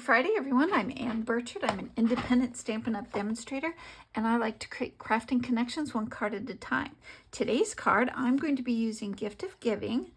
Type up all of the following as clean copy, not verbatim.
Friday, everyone. I'm Ann Birchard. I'm an independent Stampin' Up! Demonstrator, and I like to create crafting connections one card at a time. Today's card, I'm going to be using Gift of Giving,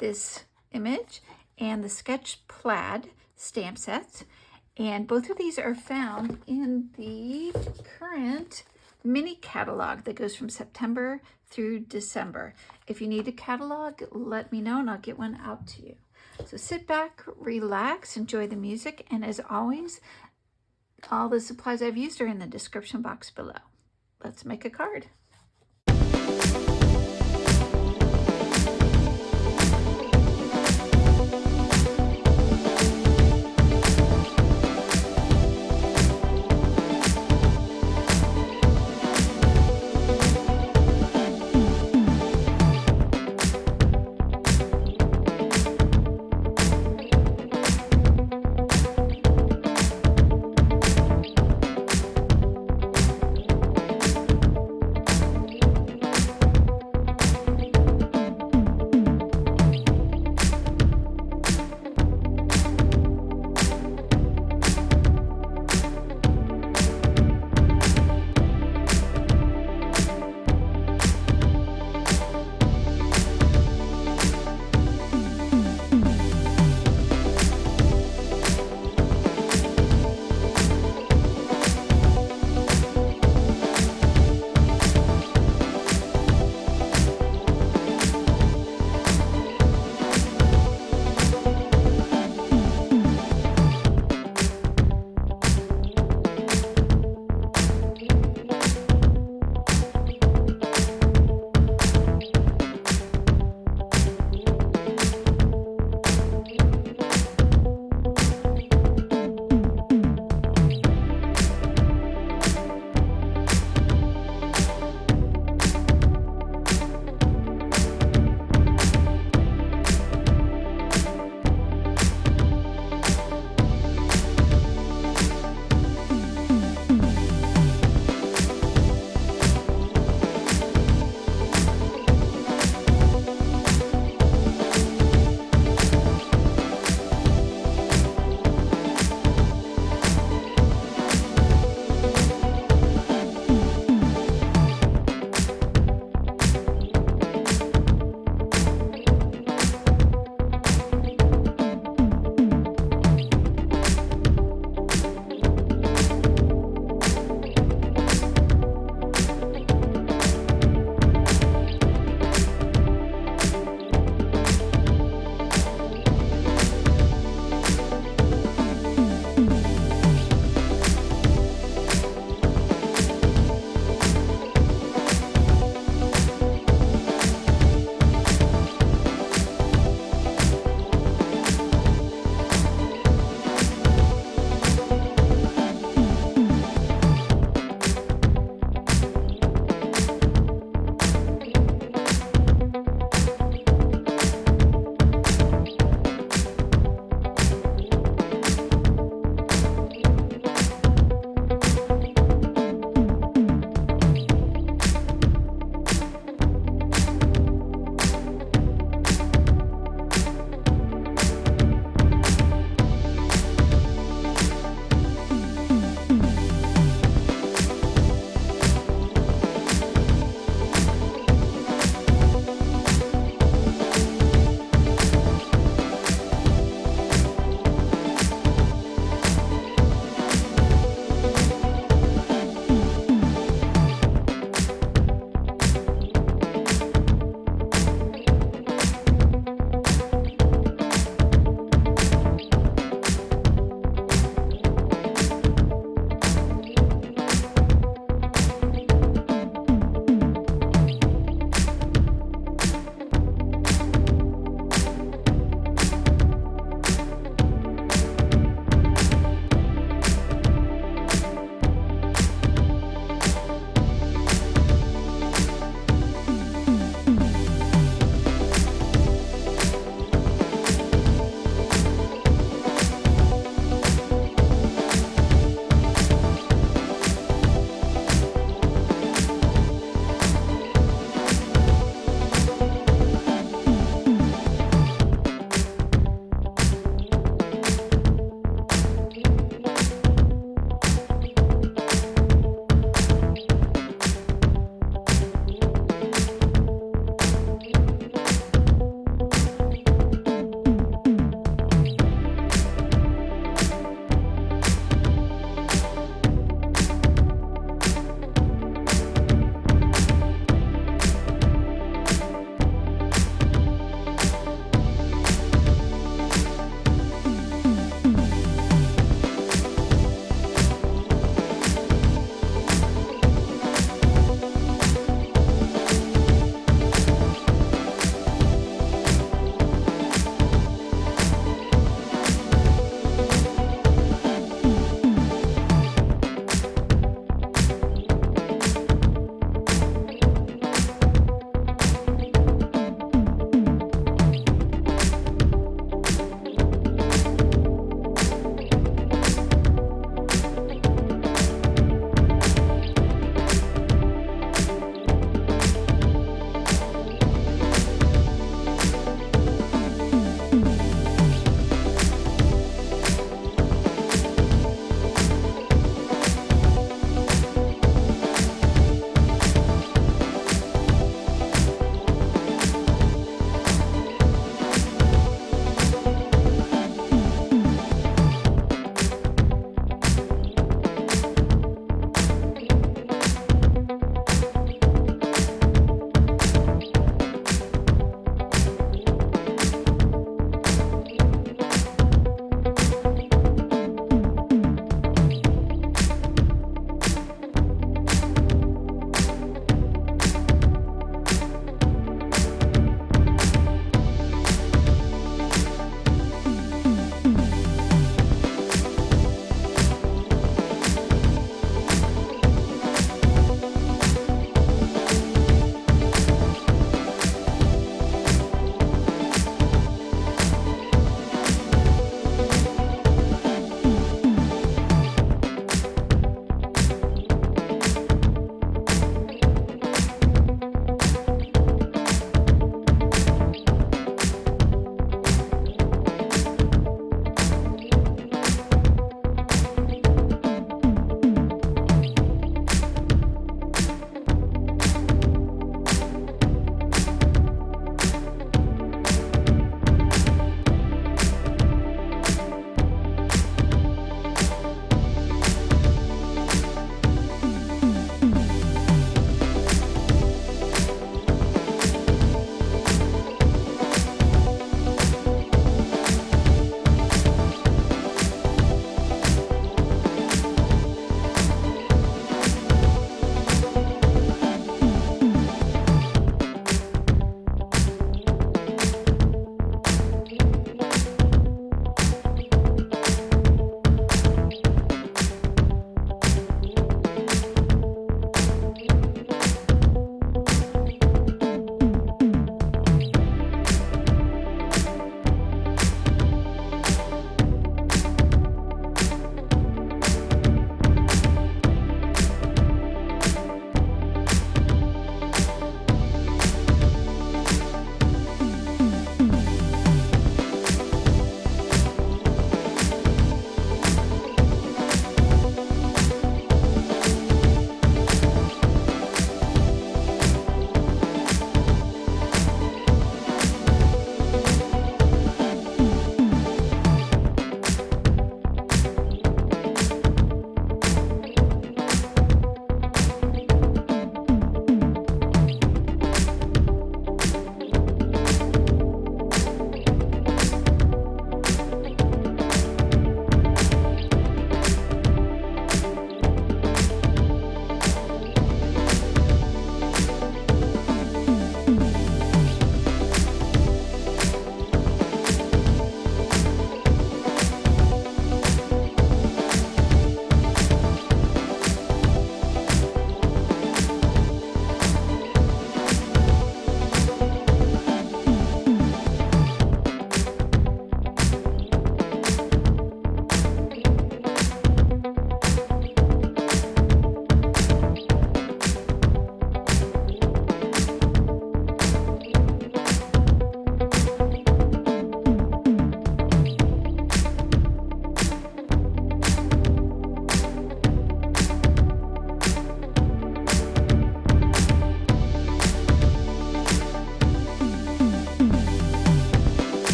this image, and the Sketched Plaid stamp sets. And both of these are found in the current mini catalog that goes from September through December. If you need a catalog, let me know and I'll get one out to you. So sit back, relax, enjoy the music, and as always, all the supplies I've used are in the description box below. Let's make a card.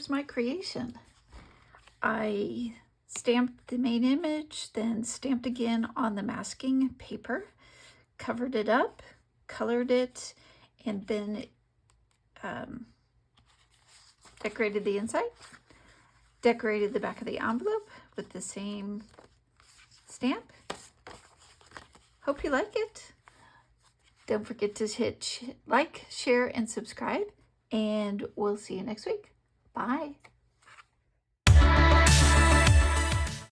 here's my creation. I stamped the main image, then stamped again on the masking paper, covered it up, colored it, and then decorated the inside, decorated the back of the envelope with the same stamp. Hope you like it. Don't forget to hit like, share, and subscribe, and we'll see you next week. Bye.